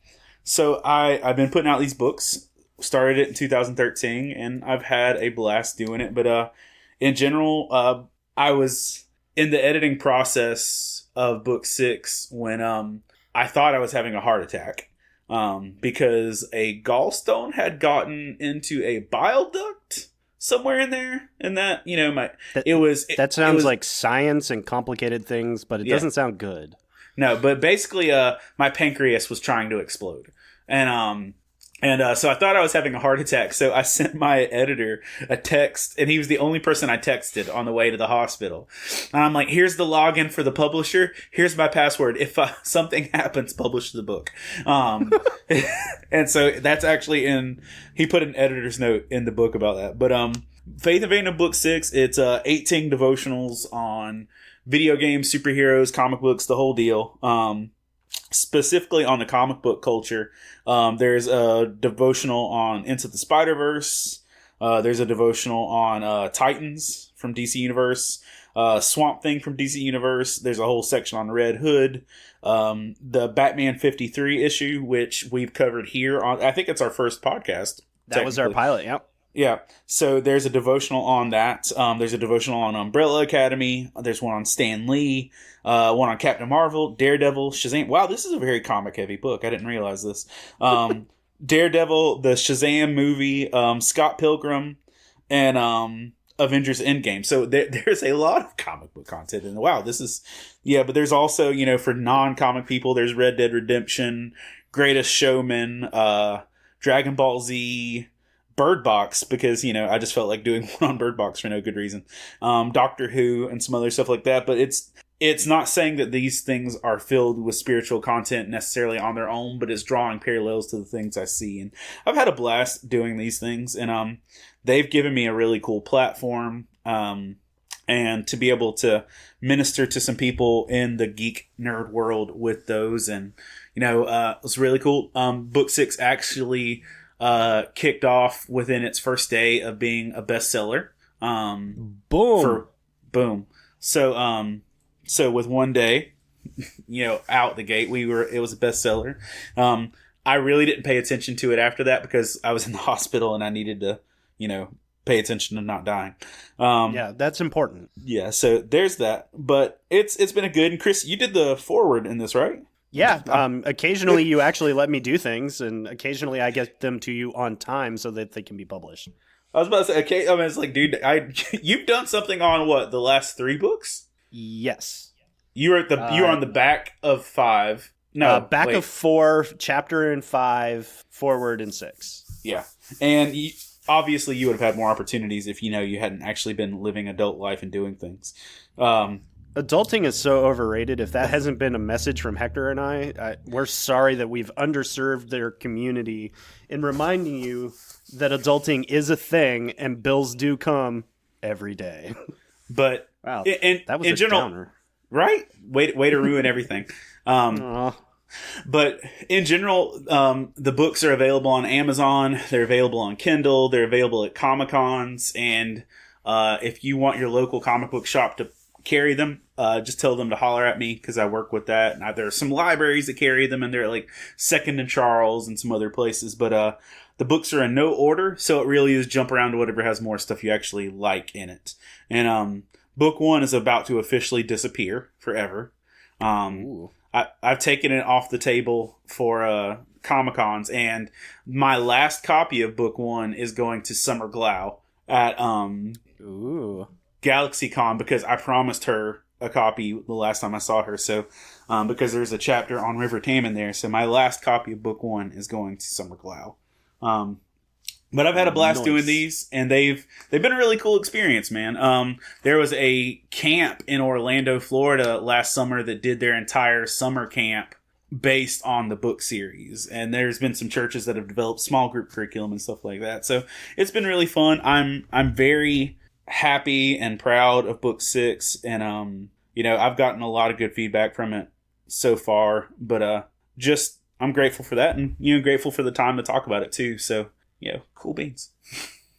so I've been putting out these books, started it in 2013 and I've had a blast doing it. But, in general, I was in the editing process of book 6 when I thought I was having a heart attack because a gallstone had gotten into a bile duct somewhere in there, and that that sounds like science and complicated things, but it doesn't sound good. No, but basically, my pancreas was trying to explode, and so I thought I was having a heart attack. So I sent my editor a text, and he was the only person I texted on the way to the hospital. And I'm like, here's the login for the publisher. Here's my password. If something happens, publish the book. And so that's actually he put an editor's note in the book about that. But Faith and Fandom book 6, it's 18 devotionals on video games, superheroes, comic books, the whole deal. Specifically on the comic book culture, there's a devotional on Into the Spider-Verse. There's a devotional on Titans from DC Universe. Swamp Thing from DC Universe. There's a whole section on Red Hood. The Batman 53 issue, which we've covered here on, I think it's our first podcast. That was our pilot, yep. Yeah, so there's a devotional on that. There's a devotional on Umbrella Academy. There's one on Stan Lee. One on Captain Marvel, Daredevil, Shazam. Wow, this is a very comic-heavy book. I didn't realize this. Daredevil, the Shazam movie, Scott Pilgrim, and Avengers Endgame. So there's a lot of comic book content. And wow, this is, yeah, but there's also, you know, for non-comic people, there's Red Dead Redemption, Greatest Showman, Dragon Ball Z, Bird Box, because, you know, I just felt like doing one on Bird Box for no good reason. Doctor Who and some other stuff like that. But it's not saying that these things are filled with spiritual content necessarily on their own, but it's drawing parallels to the things I see. And I've had a blast doing these things, and they've given me a really cool platform, and to be able to minister to some people in the geek nerd world with those. And, you know, it was really cool. Book 6 actually kicked off within its first day of being a bestseller. Boom. So with one day, you know, out the gate, it was a bestseller. I really didn't pay attention to it after that because I was in the hospital and I needed to, you know, pay attention to not dying. Yeah, that's important. Yeah, so there's that. But it's been a good. And Chris, you did the foreword in this, right? Yeah. Occasionally you actually let me do things, and occasionally I get them to you on time so that they can be published. I was about to say, okay. I mean, it's like, dude, you've done something on what, the last 3 books? Yes. You were on the back of 5. No, back of 4, chapter in 5, forward in 6. Yeah, and obviously you would have had more opportunities if, you know, you hadn't actually been living adult life and doing things. Adulting is so overrated. If that hasn't been a message from Hector and I, we're sorry that we've underserved their community in reminding you that adulting is a thing and bills do come every day. But wow, that was in general, downer. Right? Way to ruin everything. But in general, the books are available on Amazon. They're available on Kindle. They're available at Comic-Cons. And if you want your local comic book shop to carry them, just tell them to holler at me because I work with that. And there are some libraries that carry them, and they're like Second and Charles and some other places. But the books are in no order, so it really is jump around to whatever has more stuff you actually like in it. And book 1 is about to officially disappear forever. I've taken it off the table for Comic-Cons, and my last copy of book 1 is going to Summer Glau at GalaxyCon because I promised her a copy the last time I saw her. So because there's a chapter on River Tam in there, so my last copy of book 1 is going to Summer Glau. But I've had a blast doing these, and they've been a really cool experience, man. There was a camp in Orlando, Florida last summer that did their entire summer camp based on the book series. And there's been some churches that have developed small group curriculum and stuff like that. So it's been really fun. I'm very happy and proud of book 6, and you know, I've gotten a lot of good feedback from it so far, but just I'm grateful for that, and, you know, grateful for the time to talk about it too. So, you know, cool beans.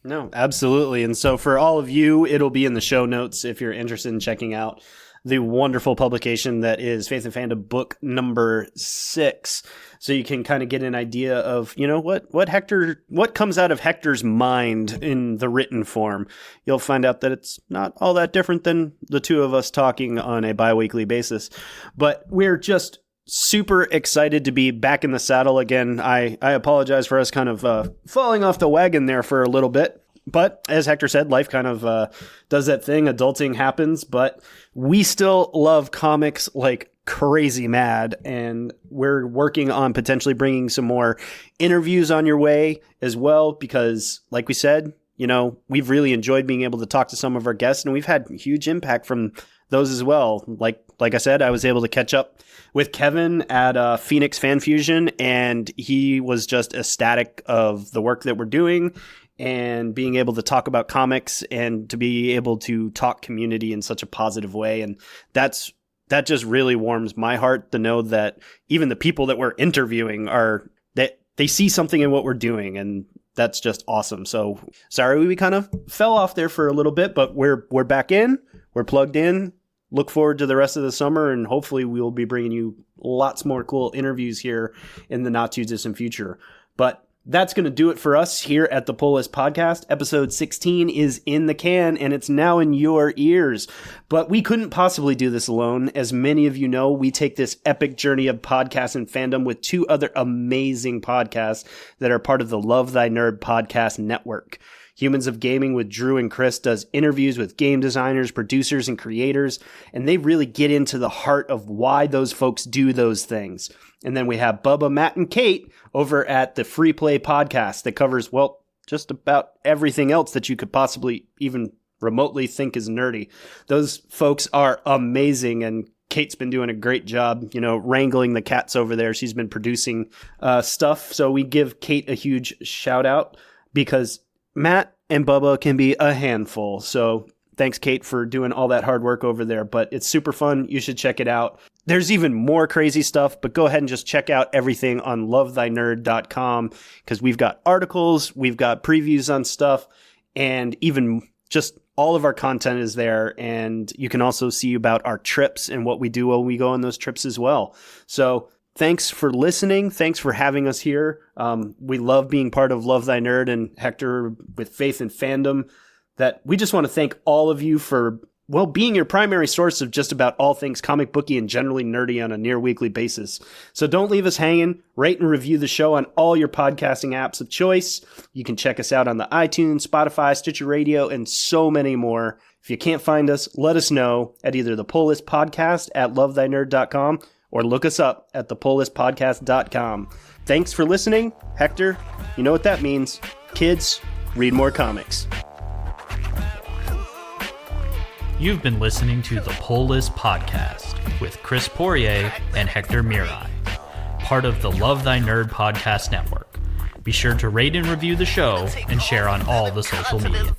No, absolutely. And so for all of you, it'll be in the show notes if you're interested in checking out the wonderful publication that is Faith and Fandom book number 6. So you can kind of get an idea of, you know, what comes out of Hector's mind in the written form. You'll find out that it's not all that different than the two of us talking on a bi-weekly basis. But we're just super excited to be back in the saddle again. I apologize for us kind of falling off the wagon there for a little bit. But as Hector said, life kind of does that thing. Adulting happens, but we still love comics like crazy mad. And we're working on potentially bringing some more interviews on your way as well, because like we said, you know, we've really enjoyed being able to talk to some of our guests, and we've had huge impact from those as well. Like I said, I was able to catch up with Kevin at Phoenix Fan Fusion, and he was just ecstatic of the work that we're doing and being able to talk about comics and to be able to talk community in such a positive way. And that just really warms my heart to know that even the people that we're interviewing that they see something in what we're doing, and that's just awesome. So sorry we kind of fell off there for a little bit, but we're back in, we're plugged in. Look forward to the rest of the summer, and hopefully we will be bringing you lots more cool interviews here in the not too distant future. But That's going to do it for us here at the Pull List Podcast. Episode 16 is in the can, and it's now in your ears. But we couldn't possibly do this alone. As many of you know, we take this epic journey of podcast and fandom with two other amazing podcasts that are part of the Love Thy Nerd podcast network. Humans of Gaming with Drew and Chris does interviews with game designers, producers, and creators, and they really get into the heart of why those folks do those things. And then we have Bubba, Matt, and Kate over at the Free Play podcast that covers, well, just about everything else that you could possibly even remotely think is nerdy. Those folks are amazing, and Kate's been doing a great job, wrangling the cats over there. She's been producing stuff, so we give Kate a huge shout out because Matt and Bubba can be a handful. So thanks, Kate, for doing all that hard work over there. But it's super fun. You should check it out. There's even more crazy stuff, but go ahead and just check out everything on lovethynerd.com because we've got articles, we've got previews on stuff, and even just all of our content is there. And you can also see about our trips and what we do when we go on those trips as well. So thanks for listening. Thanks for having us here. We love being part of Love Thy Nerd and Hector with Faith and Fandom. That we just want to thank all of you for, well, being your primary source of just about all things comic booky and generally nerdy on a near weekly basis. So don't leave us hanging. Rate and review the show on all your podcasting apps of choice. You can check us out on the iTunes, Spotify, Stitcher Radio, and so many more. If you can't find us, let us know at either the Pull List Podcast at lovethynerd.com or look us up at thepulllistpodcast.com. Thanks for listening. Hector, you know what that means. Kids, read more comics. You've been listening to the Pull List Podcast with Chris Poirier and Hector Mirai, part of the Love Thy Nerd podcast network. Be sure to rate and review the show and share on all the social media.